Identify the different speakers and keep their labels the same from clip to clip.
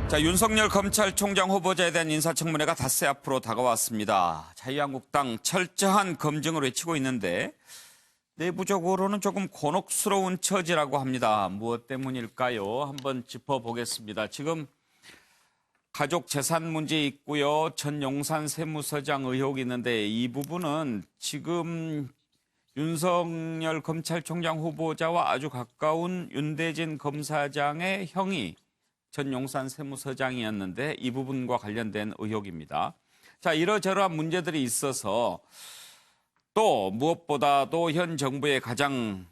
Speaker 1: 자, 윤석열 검찰총장 후보자에 대한 인사청문회가 닷새 앞으로 다가왔습니다. 자유한국당 철저한 검증을 외치고 있는데 내부적으로는 조금 곤혹스러운 처지라고 합니다. 무엇 때문일까요? 한번 짚어보겠습니다. 지금 가족 재산 문제 있고요. 전용산 세무서장 의혹이 있는데 이 부분은 지금 윤석열 검찰총장 후보자와 아주 가까운 윤대진 검사장의 형이 전용산 세무서장이었는데 이 부분과 관련된 의혹입니다. 자, 이러저러한 문제들이 있어서 또 무엇보다도 현 정부의 가장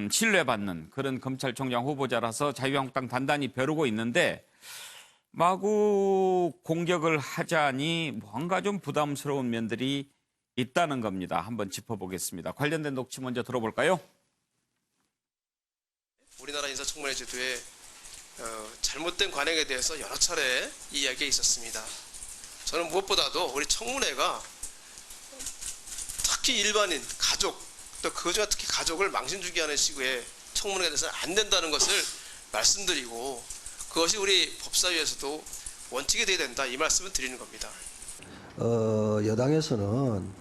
Speaker 1: 신뢰받는 그런 검찰총장 후보자라서 자유한국당 단단히 벼르고 있는데 마구 공격을 하자니 뭔가 좀 부담스러운 면들이 있다는 겁니다. 한번 짚어보겠습니다. 관련된 녹취 먼저 들어볼까요?
Speaker 2: 우리나라 인사청문회 제도에 잘못된 관행에 대해서 여러 차례 이야기가 있었습니다. 저는 무엇보다도 우리 청문회가 특히 일반인, 가족, 또 그중에 특히 가족을 망신주게 하는 식의 청문회가 돼서는 안 된다는 것을 말씀드리고 그것이 우리 법사위에서도 원칙이 되어야 된다 이 말씀을 드리는 겁니다.
Speaker 3: 여당에서는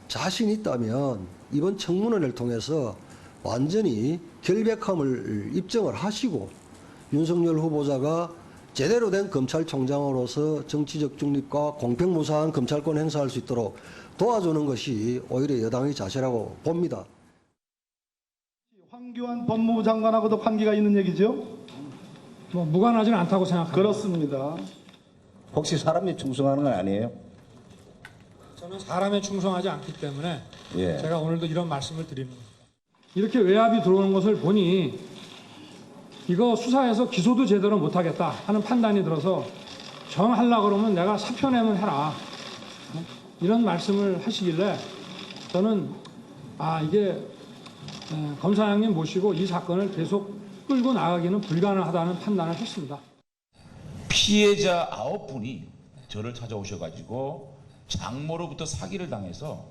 Speaker 3: 자신 있다면 이번 청문회를 통해서 완전히 결백함을 입증을 하시고 윤석열 후보자가 제대로 된 검찰총장으로서 정치적 중립과 공평무사한 검찰권 행사할 수 있도록 도와주는 것이 오히려 여당의 자세라고 봅니다.
Speaker 4: 황교안 법무부 장관하고도 관계가 있는 얘기죠?
Speaker 5: 뭐 무관하지는 않다고 생각합니다.
Speaker 4: 그렇습니다.
Speaker 6: 혹시 사람이 충성하는 건 아니에요?
Speaker 5: 저는 사람에 충성하지 않기 때문에 제가 오늘도 이런 말씀을 드리는 겁니다. 이렇게 외압이 들어오는 것을 보니 이거 수사해서 기소도 제대로 못하겠다 하는 판단이 들어서 정하려고 그러면 내가 사표 내면 해라. 이런 말씀을 하시길래 저는 이게 검사장님 모시고 이 사건을 계속 끌고 나가기는 불가능하다는 판단을 했습니다.
Speaker 7: 피해자 9분이 저를 찾아오셔가지고 장모로부터 사기를 당해서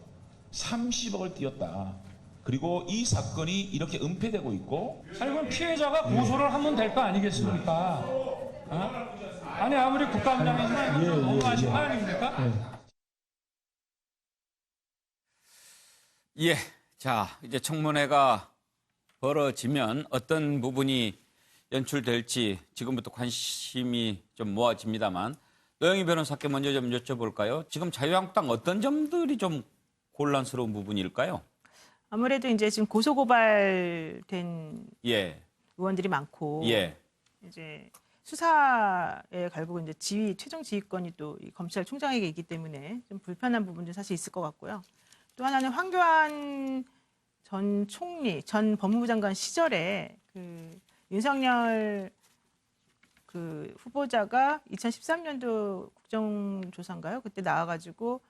Speaker 7: 30억을 띄었다. 그리고 이 사건이 이렇게 은폐되고 있고
Speaker 5: 아니 그럼 피해자가 고소를 하면 될 거 아니겠습니까? 아니 아무리 국감장이지만 너무하신 거 아닙니까?
Speaker 1: 예. 자, 이제 청문회가 벌어지면 어떤 부분이 연출될지 지금부터 관심이 좀 모아집니다만 노영희 변호사께 먼저 좀 여쭤볼까요? 지금 자유한국당 어떤 점들이 좀 곤란스러운 부분일까요?
Speaker 8: 아무래도 이제 지금 고소고발된 의원들이 많고 이제 수사에 결국 이제 최종 지휘권이 또 이 검찰총장에게 있기 때문에 좀 불편한 부분도 사실 있을 것 같고요. 또 하나는 황교안 전 총리, 전 법무부 장관 시절에 그 윤석열 그 후보자가 2013년도 국정조사인가요? 그때 나와가지고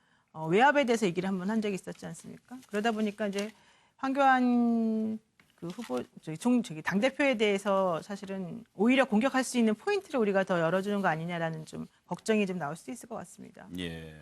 Speaker 8: 외압에 대해서 얘기를 한번 한 적이 있었지 않습니까? 그러다 보니까 이제 황교안 그 후보 당 대표에 대해서 사실은 오히려 공격할 수 있는 포인트를 우리가 더 열어주는 거 아니냐라는 좀 걱정이 좀 나올 수도 있을 것 같습니다.
Speaker 1: 예.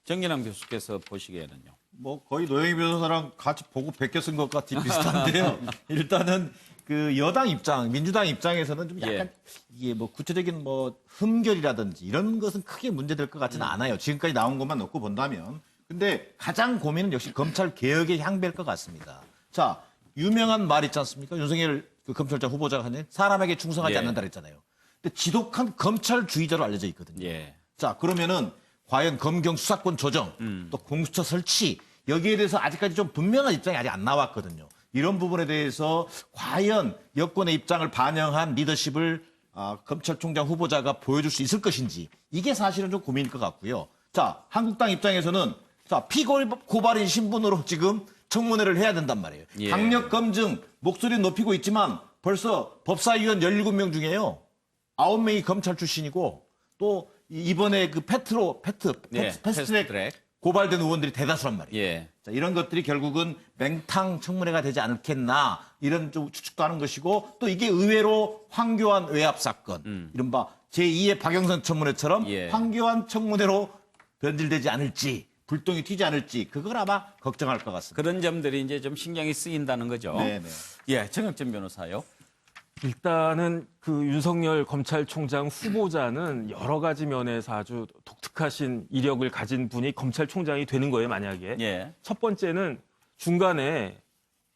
Speaker 1: 정진환 교수께서 보시기에는요.
Speaker 9: 뭐 거의 노영희 변호사랑 같이 보고 베껴 쓴 것 같이 비슷한데요. 일단은 그 여당 입장, 민주당 입장에서는 좀 약간 이게 뭐 구체적인 뭐 흠결이라든지 이런 것은 크게 문제될 것 같지는 않아요. 지금까지 나온 것만 놓고 본다면. 근데 가장 고민은 역시 검찰 개혁의 향배일 것 같습니다. 자, 유명한 말 있지 않습니까? 윤석열 그 검찰자 후보자가 하는 사람에게 충성하지 않는다 그랬잖아요. 근데 지독한 검찰주의자로 알려져 있거든요. 자, 그러면은 과연 검경 수사권 조정, 또 공수처 설치 여기에 대해서 아직까지 좀 분명한 입장이 아직 안 나왔거든요. 이런 부분에 대해서 과연 여권의 입장을 반영한 리더십을 검찰총장 후보자가 보여줄 수 있을 것인지 이게 사실은 좀 고민일 것 같고요. 자, 한국당 입장에서는 자, 피고발인 신분으로 지금 청문회를 해야 된단 말이에요. 강력 검증 목소리 높이고 있지만 벌써 법사위원 17명 중에요. 9명이 검찰 출신이고 또 이번에 그 패스트트랙 고발된 의원들이 대다수란 말이에요. 자, 이런 것들이 결국은 맹탕 청문회가 되지 않겠나 이런 좀 추측도 하는 것이고 또 이게 의외로 황교안 외압 사건 이른바 제2의 박영선 청문회처럼 황교안 청문회로 변질되지 않을지 불똥이 튀지 않을지 그걸 아마 걱정할 것 같습니다.
Speaker 1: 그런 점들이 이제 좀 신경이 쓰인다는 거죠.
Speaker 9: 네네.
Speaker 1: 예, 정혁진 변호사요.
Speaker 10: 일단은 그 윤석열 검찰총장 후보자는 여러 가지 면에서 아주 독특하신 이력을 가진 분이 검찰총장이 되는 거예요, 만약에.
Speaker 1: 예.
Speaker 10: 첫 번째는 중간에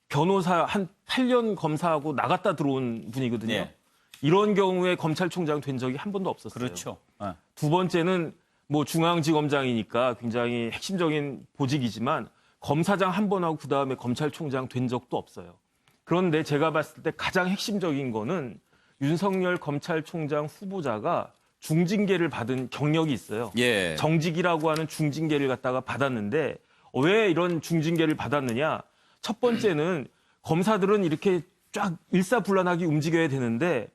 Speaker 10: 변호사 한 8년 검사하고 나갔다 들어온 분이거든요.
Speaker 1: 예.
Speaker 10: 이런 경우에 검찰총장 된 적이 한 번도 없었어요.
Speaker 1: 그렇죠.
Speaker 10: 두 번째는 뭐 중앙지검장이니까 굉장히 핵심적인 보직이지만 검사장 한 번 하고 그다음에 검찰총장 된 적도 없어요. 그런데 제가 봤을 때 가장 핵심적인 거는 윤석열 검찰총장 후보자가 중징계를 받은 경력이 있어요.
Speaker 1: 예.
Speaker 10: 정직이라고 하는 중징계를 갖다가 받았는데 왜 이런 중징계를 받았느냐? 첫 번째는 검사들은 이렇게 쫙 일사불란하게 움직여야 되는데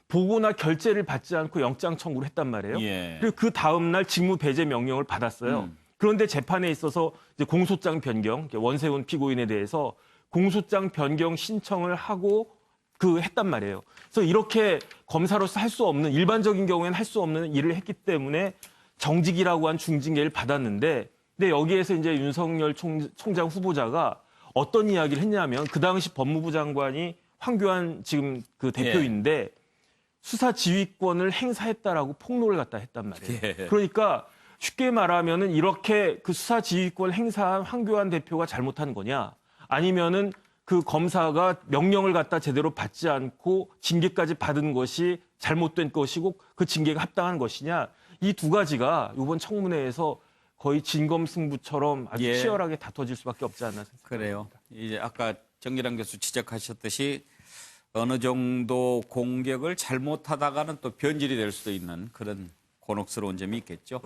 Speaker 10: 보고나 결재를 받지 않고 영장 청구를 했단 말이에요.
Speaker 1: 예.
Speaker 10: 그리고 그 다음 날 직무 배제 명령을 받았어요. 그런데 재판에 있어서 이제 공소장 변경, 원세훈 피고인에 대해서 공소장 변경 신청을 하고 했단 말이에요. 그래서 이렇게 검사로서 할 수 없는, 일반적인 경우에는 할 수 없는 일을 했기 때문에 정직이라고 한 중징계를 받았는데, 근데 여기에서 이제 윤석열 총장 후보자가 어떤 이야기를 했냐면, 그 당시 법무부 장관이 황교안 지금 그 대표인데, 수사 지휘권을 행사했다라고 폭로를 갖다 했단 말이에요.
Speaker 1: 예.
Speaker 10: 그러니까 쉽게 말하면은 이렇게 그 수사 지휘권 행사한 황교안 대표가 잘못한 거냐, 아니면은 그 검사가 명령을 갖다 제대로 받지 않고 징계까지 받은 것이 잘못된 것이고 그 징계가 합당한 것이냐, 이 두 가지가 이번 청문회에서 거의 진검승부처럼 아주
Speaker 1: 예.
Speaker 10: 치열하게 다퉈질 수밖에 없지 않나 생각합니다.
Speaker 1: 그래요. 이제 아까 정기랑 교수 지적하셨듯이 어느 정도 공격을 잘못하다가는 또 변질이 될 수도 있는 그런 곤혹스러운 점이 있겠죠.